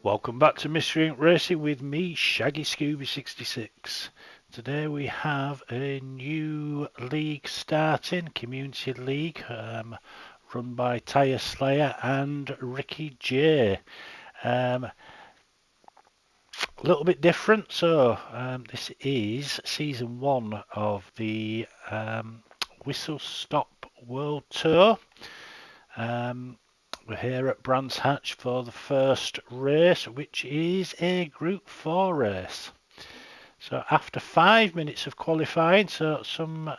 Welcome back to Mystery Inc. Racing with me, Shaggy Scooby 66. Today we have a new league starting, Community League, run by Tyre Slayer and Ricky J. A little bit different, so this is season 1 of the Whistlestop World Tour. We're here at Brands Hatch for the first race, which is a Group 4 race. So after 5 minutes of qualifying, so some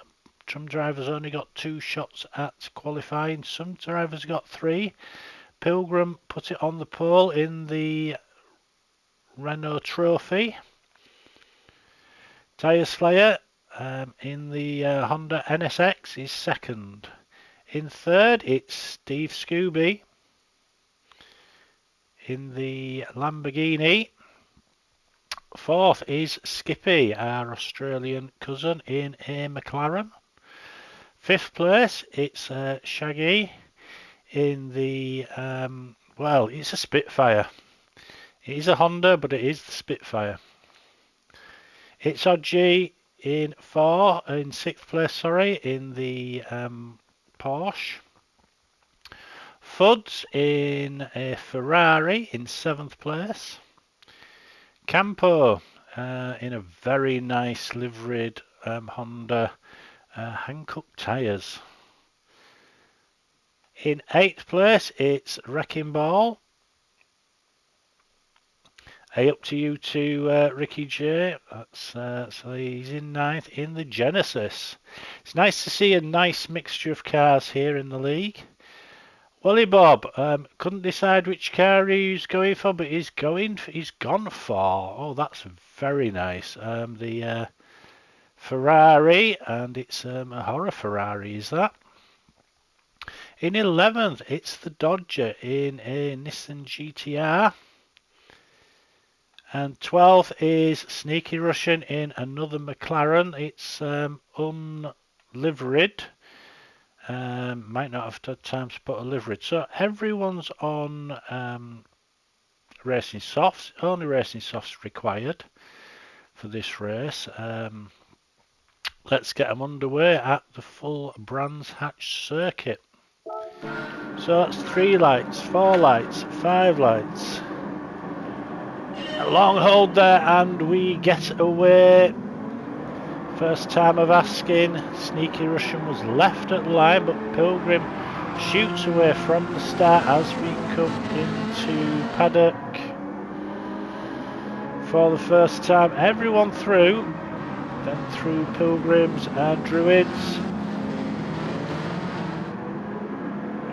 drivers only got 2 shots at qualifying, some drivers got 3. Pilgrim put it on the pole in the Renault Trophy. Tyre Slayer in the Honda NSX is second. In third, it's Steve Scooby in the Lamborghini. Fourth is Skippy, our Australian cousin, in a McLaren. Fifth place, it's Shaggy in the, well, it's a Spitfire. It is a Honda, but it is the Spitfire. It's Odgie in sixth place, in the Porsche. Fuds in a Ferrari in 7th place. Campo in a very nice liveried Honda Hankook tyres. In 8th place, it's Wrecking Ball. Up to you to Ricky J. So he's in 9th in the Genesis. It's nice to see a nice mixture of cars here in the league. Willie Bob couldn't decide which car he's going for, but he's gone for. Oh, that's very nice. The Ferrari, and it's a horror Ferrari, is that? In 11th, it's the Dodger in a Nissan GTR. And 12th is Sneaky Russian in another McLaren. It's unliveried. Might not have had time to put a livery. So everyone's on racing softs. Only racing softs required for this race. Let's get them underway at the full Brands Hatch circuit. So that's 3 lights, 4 lights, 5 lights. A long hold there, and we get away. First time of asking. Sneaky Russian was left at the line, but Pilgrim shoots away from the start as we come into paddock. For the first time, everyone through. Then through Pilgrims and Druids.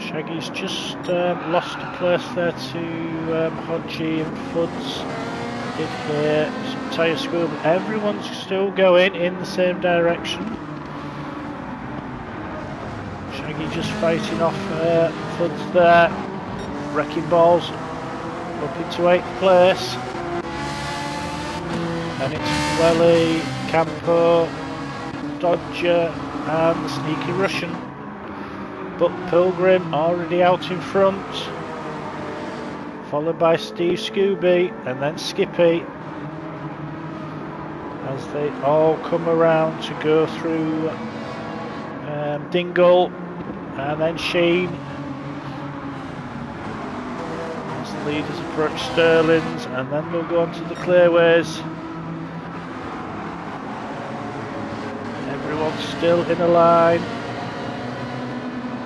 Shaggy's just lost a place there to Hodgie and Fuds. Did here some tyre school, but everyone's still going in the same direction. Shaggy just fighting off Fuds there. Wrecking Balls up into 8th place. And it's Welly, Campo, Dodger and the Sneaky Russian. But Pilgrim already out in front. Followed by Steve Scooby and then Skippy as they all come around to go through Dingle and then Sheen as the leaders approach Sterling's, and then they'll go on to the clearways. Everyone's still in a line.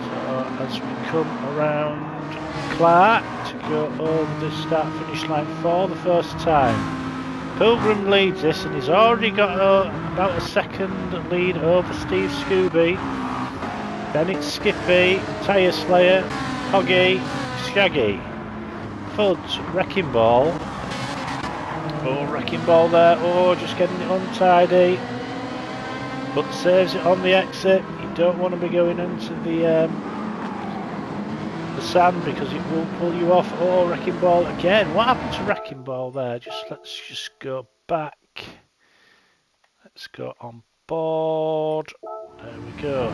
So as we come around Clark to go over the start finish line for the first time. Pilgrim leads this and he's already got about a second lead over Steve Scooby. Then it's Skippy, Tyre Slayer, Hoggy, Shaggy, Fuds, Wrecking Ball. Oh, Wrecking Ball there, oh, just getting it untidy. But saves it on the exit. You don't want to be going into the sand because it will pull you off. Oh, Wrecking Ball again. What happened to Wrecking Ball there? Let's just go back. Let's go on board. There we go.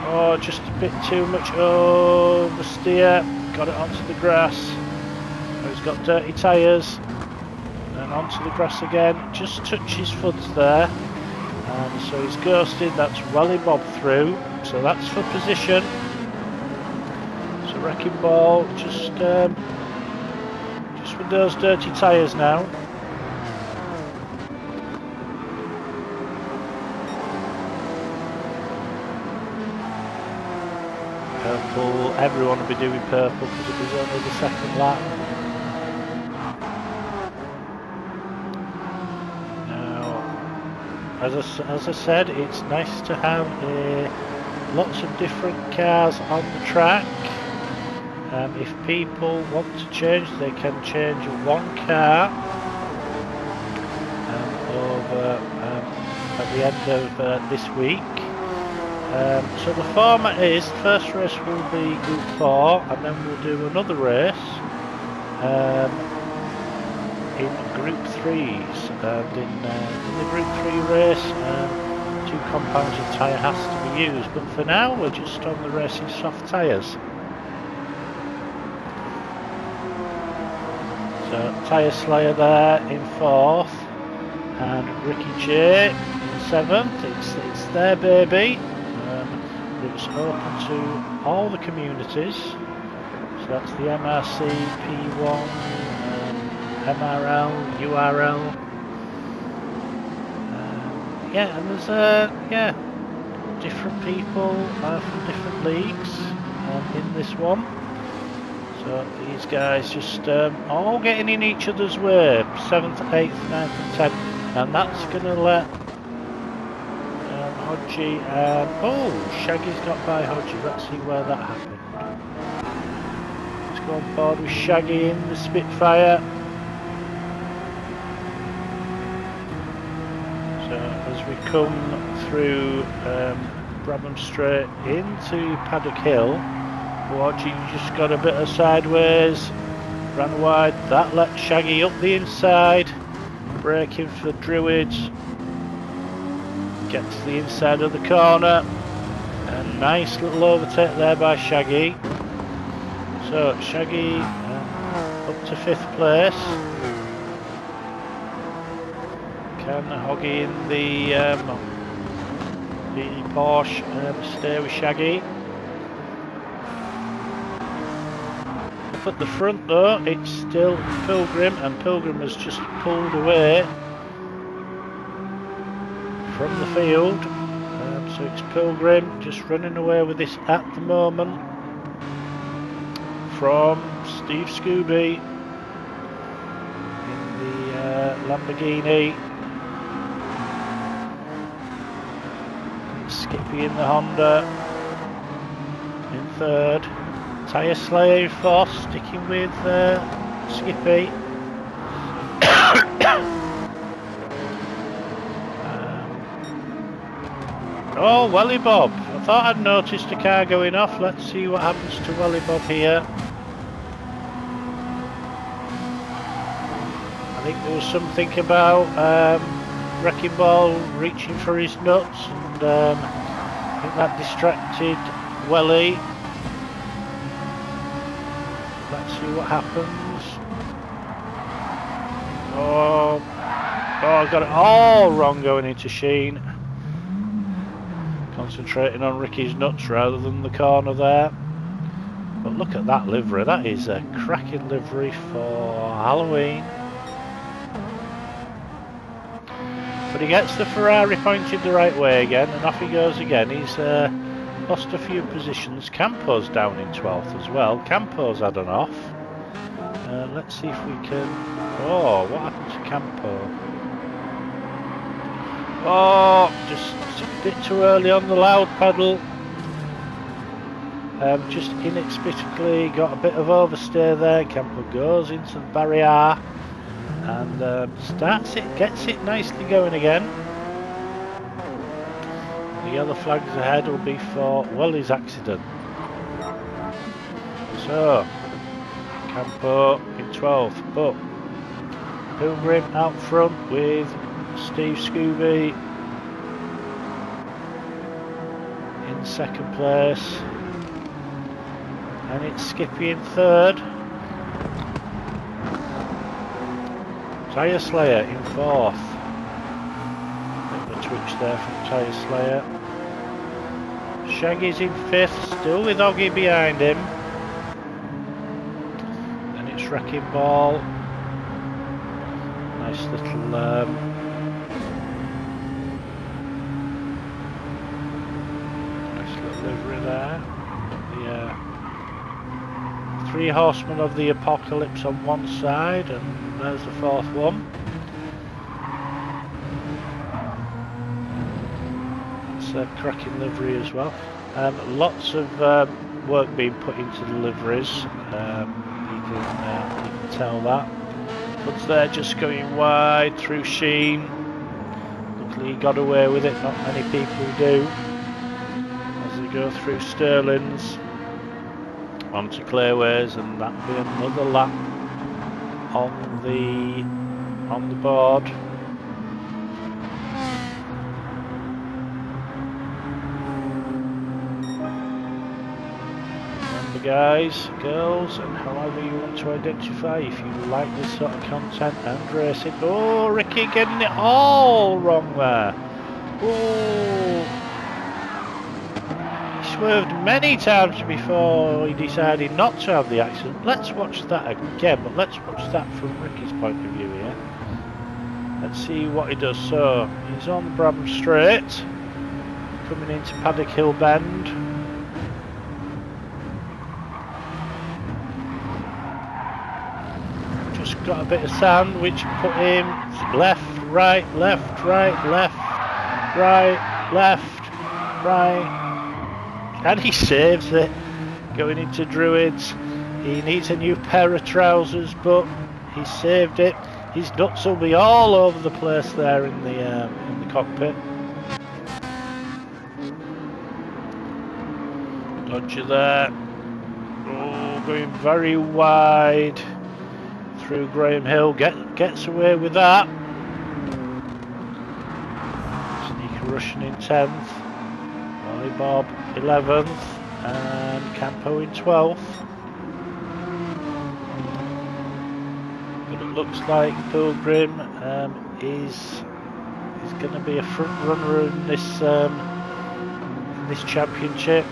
Oh, just a bit too much oversteer. Got it onto the grass. He's got dirty tyres. And onto the grass again. Just touches foots there. And so he's ghosted. That's Welly Bob through. So that's for position. So Wrecking Ball just with those dirty tyres now. Purple, everyone will be doing purple because it was only the second lap. Now, as I said, it's nice to have lots of different cars on the track. If people want to change, they can change one car over at the end of this week. So the format is, first race will be Group 4 and then we'll do another race in Group 3s, and in the Group 3 race 2 compounds of tyre has to be used, but for now we're just on the racing soft tyres. So Tyre Slayer there in 4th and Ricky J in 7th. It's their baby. It's open to all the communities. So that's the MRC, P1, MRL, URL. Yeah, and there's different people from different leagues in this one. So these guys just all getting in each other's way, 7th, 8th, 9th and 10th, and that's going to let Hodgie and... oh, Shaggy's got by Hodgie, let's see where that happened. Let's go on board with Shaggy in the Spitfire. So as we come through Brabham Straight into Paddock Hill, Hodgie just got a bit of sideways, ran wide, that let Shaggy up the inside, braking for Druids, gets to the inside of the corner, a nice little overtake there by Shaggy. So Shaggy up to 5th place. Can Hoggy in the Porsche stay with Shaggy? At the front though, it's still Pilgrim, and Pilgrim has just pulled away from the field. So it's Pilgrim just running away with this at the moment from Steve Scooby in the Lamborghini. Skippy in the Honda in 3rd. Tyre Slayer in 4th, sticking with Skippy. Oh, Welly Bob. I thought I'd noticed a car going off. Let's see what happens to Welly Bob here. I think there was something about Wrecking Ball reaching for his nuts, and I think that distracted Welly. Let's see what happens. Oh, I got it all wrong going into Sheen. Concentrating on Ricky's nuts rather than the corner there. But look at that livery. That is a cracking livery for Halloween. But he gets the Ferrari pointed the right way again, and off he goes again. He's lost a few positions. Campo's down in 12th as well. Campo's had an off. Let's see if we can... oh, what happened to Campo? Oh, just a bit too early on the loud pedal. Just inexplicably got a bit of overstay there. Campo goes into the barrier and starts it, gets it nicely going again. The yellow flags ahead will be for Welly's accident. So Campo in 12th, but Pilgrim out front with Steve Scooby in 2nd place, and it's Skippy in 3rd. Tyre Slayer in 4th. Bit of a twitch there from Tyre Slayer. Shaggy's in 5th, still with Oggy behind him. Then it's Wrecking Ball. Nice little livery there. The 3 Horsemen of the Apocalypse on one side, and there's the 4th one. It's a cracking livery as well. Lots of work being put into the liveries. You can tell that. But they're just going wide through Sheen. Luckily he got away with it. Not many people do. As they go through Sterling's onto Clayways, and that'll be another lap on the board. Remember guys, girls, and however you want to identify, if you like this sort of content and racing. Oh, Ricky getting it all wrong there. Oh, swerved many times before he decided not to have the accident. Let's watch that again, but let's watch that from Ricky's point of view here. Let's see what he does. So he's on Bram Straight, coming into Paddock Hill Bend. Just got a bit of sand which put him left, right, left, right, left, right, left, right. And he saves it, going into Druids. He needs a new pair of trousers, but he saved it. His nuts will be all over the place there in the cockpit. Dodger there. Oh, going very wide through Graham Hill. Gets away with that. Sneaky Russian in 10th. Wally Bob 11th, and Campo in 12th. But it looks like Pilgrim is going to be a front runner in this championship. We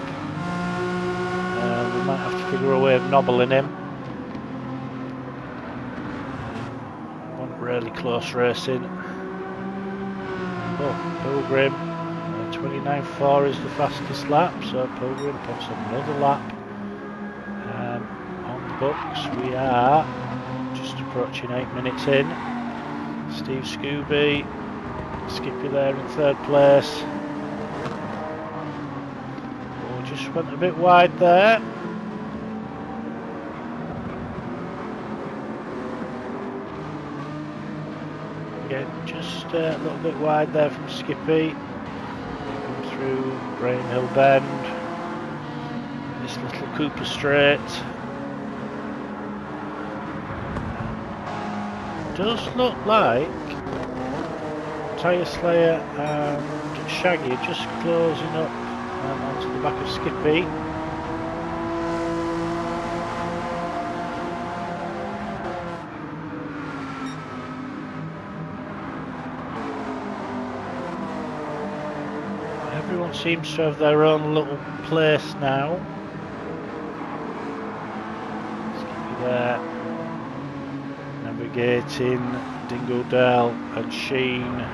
might have to figure a way of nobbling him. Want really close racing. Oh, Pilgrim. 29.4 is the fastest lap, so Pilgrim puts another lap on the books. We are just approaching 8 minutes in. Steve Scooby, Skippy there in 3rd place. Oh, just went a bit wide there. Again, just a little bit wide there from Skippy. Through Graham Hill Bend, this little Cooper Straight. Does look like Tyre Slayer and Shaggy are just closing up onto the back of Skippy. Everyone seems to have their own little place now. Skippy there, navigating Dingodale and Sheen.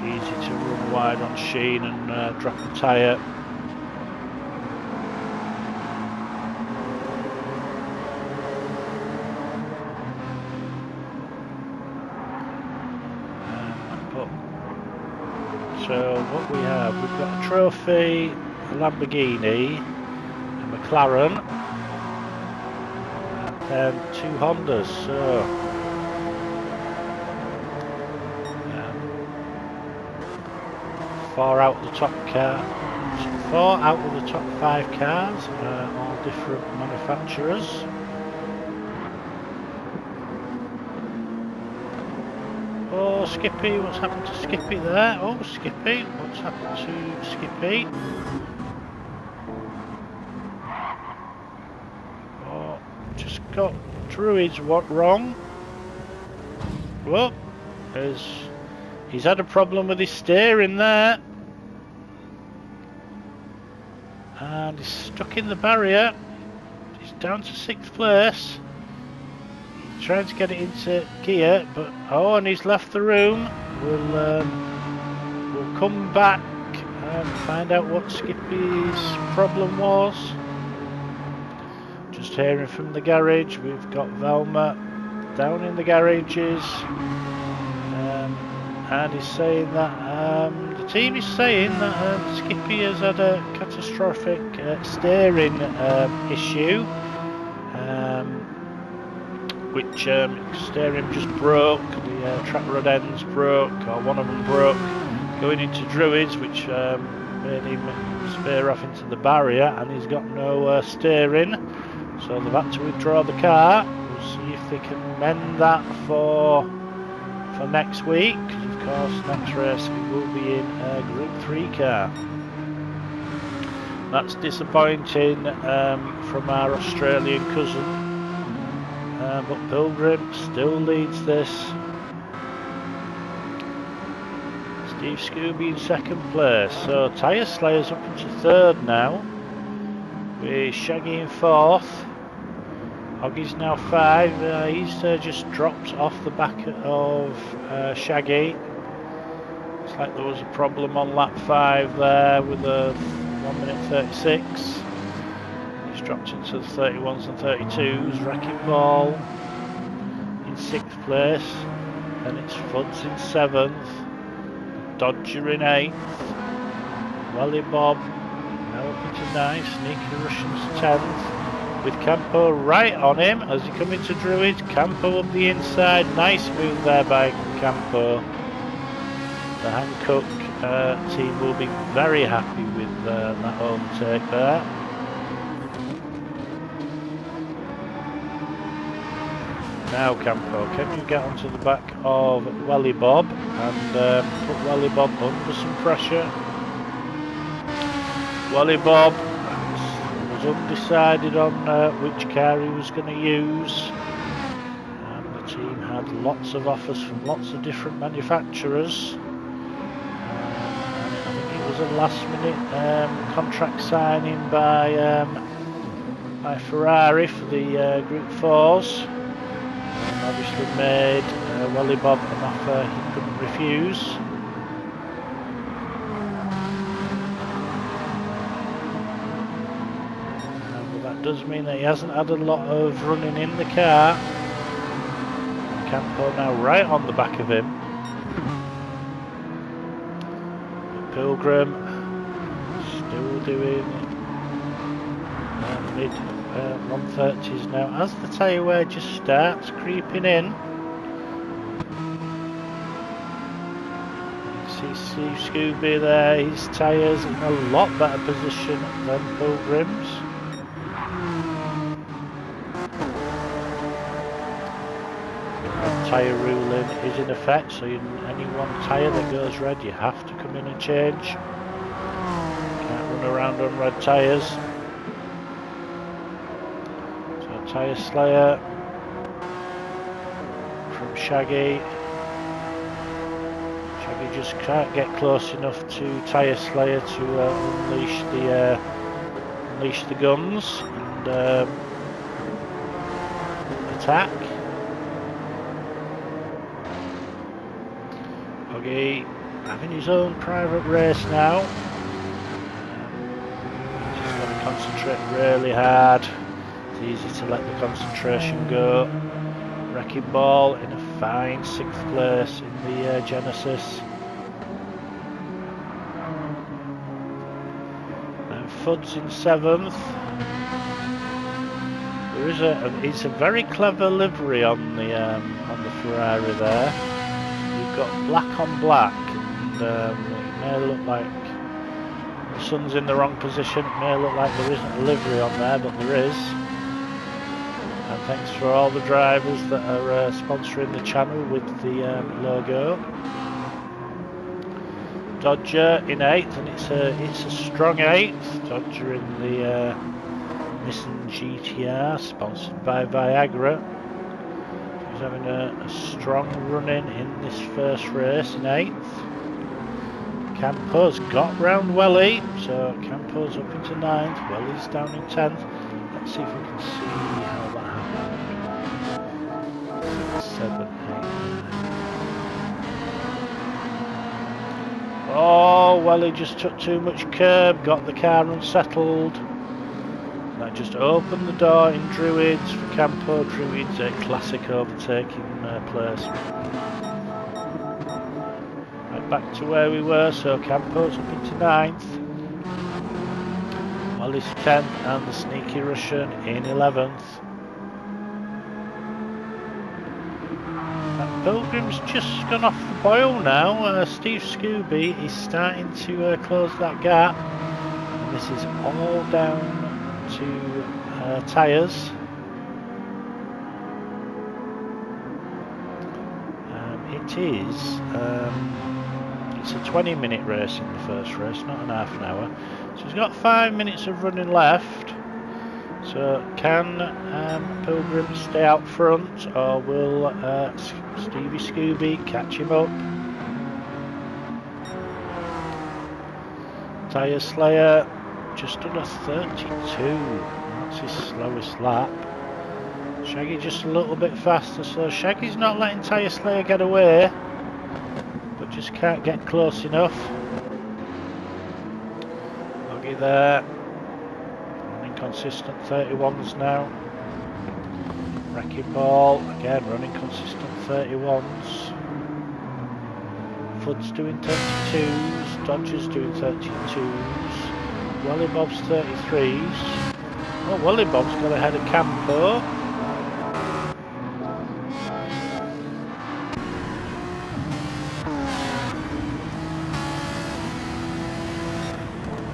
Easy to run wide on Sheen and drop a tyre. So what we have, we've got a trophy, a Lamborghini, a McLaren, and 2 Hondas. So 4 out of the top car, 4 out of the top 5 cars, all different manufacturers. Oh, Skippy, what's happened to Skippy there? Oh, Skippy, what's happened to Skippy? Oh, just got Druids what wrong? Well, he's had a problem with his steering there. And he's stuck in the barrier. He's down to 6th place. He's trying to get it into gear, but and he's left the room. We'll come back and find out what Skippy's problem was. Just hearing from the garage, we've got Velma down in the garages, and he's saying that the team is saying that Skippy has had a catastrophic steering issue, which steering just broke, the track rod ends broke, or one of them broke, going into Druids, which made him spear off into the barrier, and he's got no steering, so they've had to withdraw the car. We'll see if they can mend that for next week, because of course next race we will be in a Group 3 car. That's disappointing from our Australian cousin. But Pilgrim still leads this. Steve Scooby in 2nd place. So Tyre Slayer's up into 3rd now, with Shaggy in 4th. Hoggy's now 5. He's just dropped off the back of Shaggy. It's like there was a problem on lap 5 there with a 1 minute 36. He's dropped into the 31s and 32s. Wrecking Ball in 6th place, and it's Fuds in 7th, Dodger in 8th, Welly Bob now up into 9th, Sneaky Russians 10th, with Campo right on him as he comes into Druids. Campo up the inside, nice move there by Campo. The Hancock team will be very happy with that overtake there. Now Campo, can you get onto the back of Welly Bob and put Welly Bob under some pressure? Welly Bob was undecided on which car he was going to use, and the team had lots of offers from lots of different manufacturers, and I think it was a last minute contract signing by Ferrari for the Group 4s. Obviously made Welly Bob an offer he couldn't refuse. But that does mean that he hasn't had a lot of running in the car. Campo now right on the back of him. But Pilgrim still doing mid 130s now as the tyre wear just starts creeping in. You see Steve Scooby there, his tyres in a lot better position than Pilgrim's. Tyre ruling is in effect, so any one tyre that goes red you have to come in and change. Can't run around on red tyres. Tyre Slayer from Shaggy. Shaggy just can't get close enough to Tyre Slayer to unleash the guns and attack. Hoggy having his own private race now. He's got to concentrate really hard. It's easy to let the concentration go. Wrecking Ball in a fine 6th place in the Genesis. And Fuds in 7th. There is it's a very clever livery on the Ferrari there. You've got black on black, and it may look like the sun's in the wrong position. It may look like there isn't a livery on there, but there is. And thanks for all the drivers that are sponsoring the channel with the logo. Dodger in 8th, and it's a strong 8th. Dodger in the Nissan GTR, sponsored by Viagra. He's having a strong run in this first race in 8th. Campo's got round Welly, so Campo's up into 9th, Welly's down in 10th. Let's see if we can see how that happened. 6, 7, 8, 9. Oh, Welly just took too much curb, got the car unsettled. That just opened the door in Druids for Campo. Druids, a classic overtaking place. Right back to where we were, so Campo's up into 9th. Welly's 10th and the sneaky Russian in 11th. That Pilgrim's just gone off the boil now. Steve Scooby is starting to close that gap. And this is all down to tyres. It's a 20-minute race in the first race, not an half an hour. So he's got 5 minutes of running left. So can Pilgrim stay out front, or will Stevie Scooby catch him up? Tyre Slayer just under 32. That's his slowest lap. Shaggy just a little bit faster, so Shaggy's not letting Tyre Slayer get away, but just can't get close enough. Loggy there. Running consistent 31s now. Wrecking Ball, again running consistent 31s. Flood's doing 32s, Dodger's doing 32s. Welly Bob's 33s. Oh, Welly Bob's got ahead of Campo.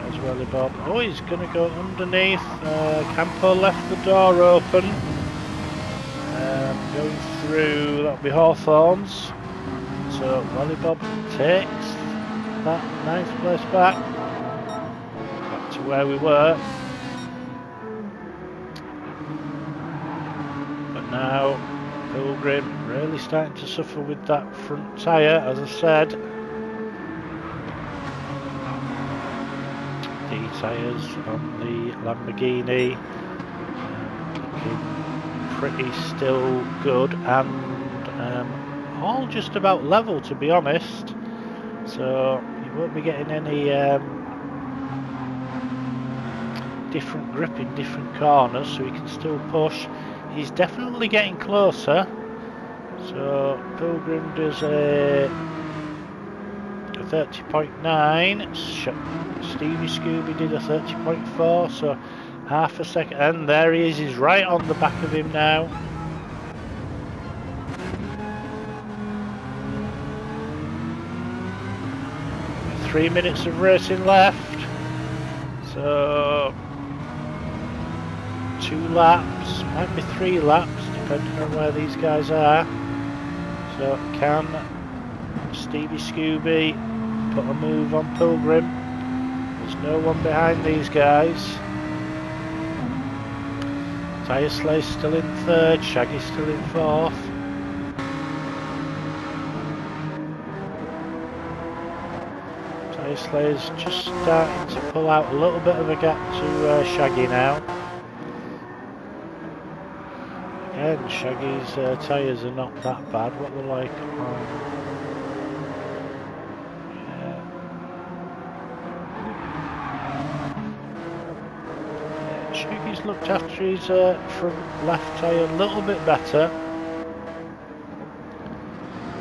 There's Welly Bob. Oh, he's going to go underneath. Campo left the door open. Going through, that'll be Hawthorns. So Welly Bob takes that 9th place back. To where we were, but now Pilgrim really starting to suffer with that front tyre, as I said. The tyres on the Lamborghini looking pretty still good, and all just about level, to be honest, so you won't be getting any different grip in different corners, so he can still push. He's definitely getting closer. So Pilgrim does a 30.9. Stevie Scooby did a 30.4, so half a second, and there he is. He's right on the back of him now. With 3 minutes of racing left, so 2 laps, might be 3 laps depending on where these guys are. So can Stevie Scooby put a move on Pilgrim? There's no one behind these guys. Tyre Slay's still in 3rd, Shaggy's still in 4th. Tyre Slay's just starting to pull out a little bit of a gap to Shaggy now. Again, Shaggy's tyres are not that bad. What they're like on... Shaggy's looked after his front left tyre a little bit better.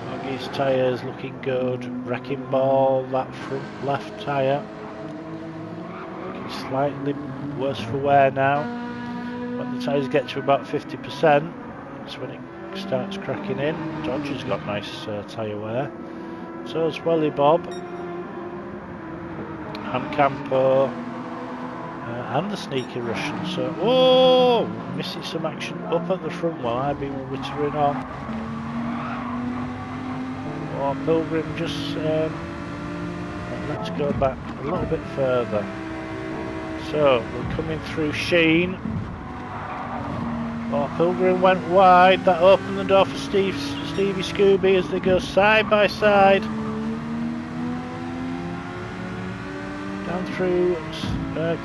Shaggy's tyres looking good. Wrecking Ball, that front left tyre looking slightly worse for wear now. When the tyres get to about 50%, that's when it starts cracking in. Dodger's got nice tyre wear. So has Welly Bob and Campo and the sneaky Russian. So, oh, missing some action up at the front while I've been wittering on. Oh, Pilgrim just let's go back a little bit further. So we're coming through Sheen. Oh, Pilgrim went wide. That opened the door for Stevie Scooby as they go side by side. Down through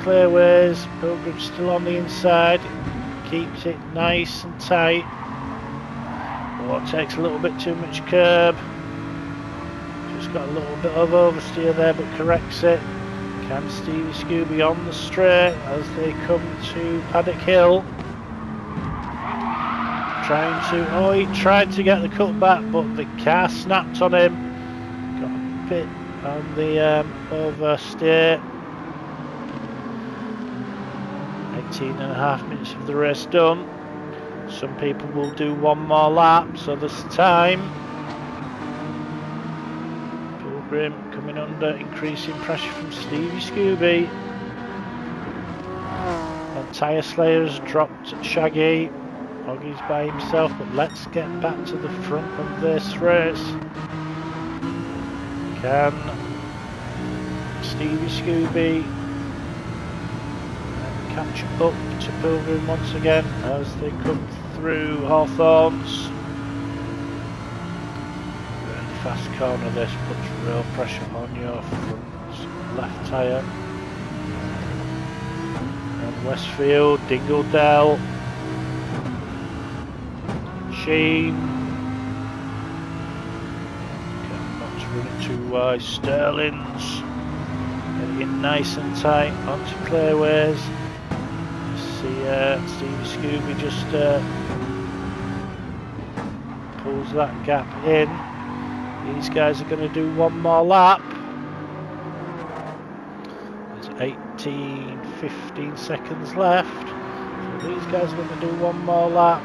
clearways. Pilgrim's still on the inside. Keeps it nice and tight. Oh, takes a little bit too much curb. Just got a little bit of oversteer there, but corrects it. Can Stevie Scooby on the straight as they come to Paddock Hill. Oh, he tried to get the cut back, but the car snapped on him. Got a bit on the oversteer. 18.5 minutes of the race done. Some people will do one more lap, so there's time. Pilgrim coming under, increasing pressure from Stevie Scooby. And Tyre Slayer's dropped Shaggy. Hoggy's by himself, but let's get back to the front of this race. Can Stevie Scooby catch up to Pilgrim once again as they come through Hawthorns? Really fast corner, this puts real pressure on your front left tyre. And Westfield, Dingledell, Sheen, not to run it too wide. Sterling's getting it nice and tight onto clearways. See Stevie Scooby just pulls that gap in. These guys are going to do one more lap. There's 15 seconds left. So these guys are going to do one more lap.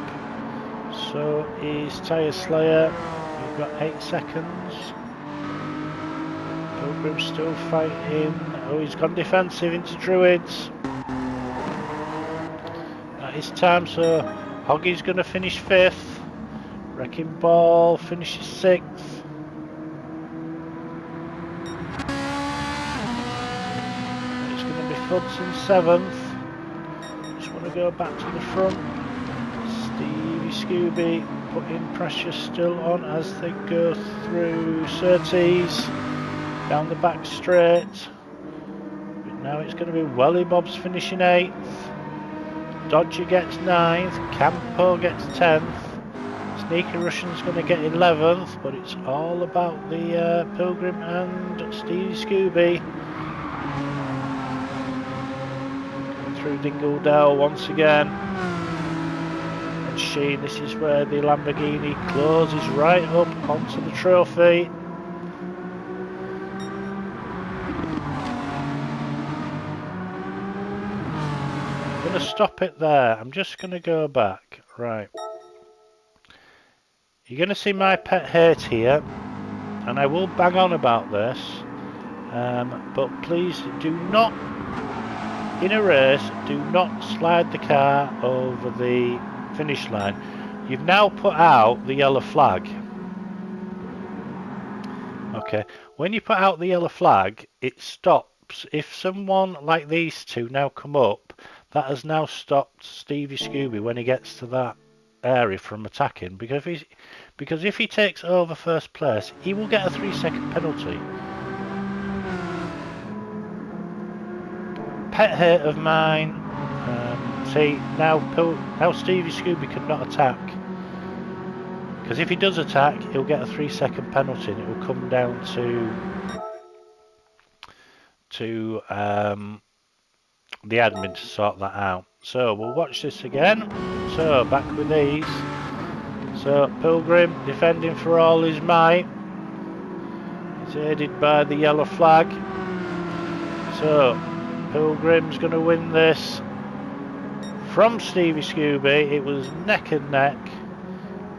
So is Tyre Slayer. We've got 8 seconds. Pilgrim's still fighting. Oh, he's gone defensive into Druids. That is time, so Hoggy's going to finish 5th. Wrecking Ball finishes 6th. It's going to be Fudson 7th. Just want to go back to the front. Stevie Scooby putting pressure still on as they go through Surtees down the back straight. But now it's going to be Welly Bob's finishing 8th. Dodger gets 9th. Campo gets 10th. Sneaky Russian's going to get 11th, but it's all about the Pilgrim and Stevie Scooby. Going through Dingledell once again. Sheen, this is where the Lamborghini closes right up onto the trophy. I'm going to stop it there. I'm just going to go back. Right. You're going to see my pet hate here, and I will bang on about this, but please do not, in a race, do not slide the car over the finish line. You've now put out the yellow flag. Okay, when you put out the yellow flag, it stops. If someone like these two now come up, that has now stopped Stevie Scooby when he gets to that area from attacking, because if he takes over first place, he will get a 3-second penalty. Pet hate of mine. See, now Stevie Scooby cannot attack, because if he does attack, he'll get a 3-second penalty, and it will come down to the admin to sort that out. So we'll watch this again. So back with these. So Pilgrim defending for all his might. He's aided by the yellow flag. So Pilgrim's going to win this from Stevie Scooby. It was neck and neck.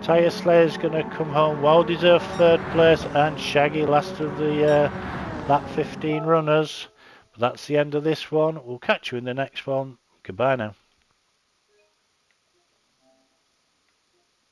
Tyre Slayer's going to come home well deserved 3rd place, and Shaggy last of the lap 15 runners. But that's the end of this one. We'll catch you in the next one. Goodbye now.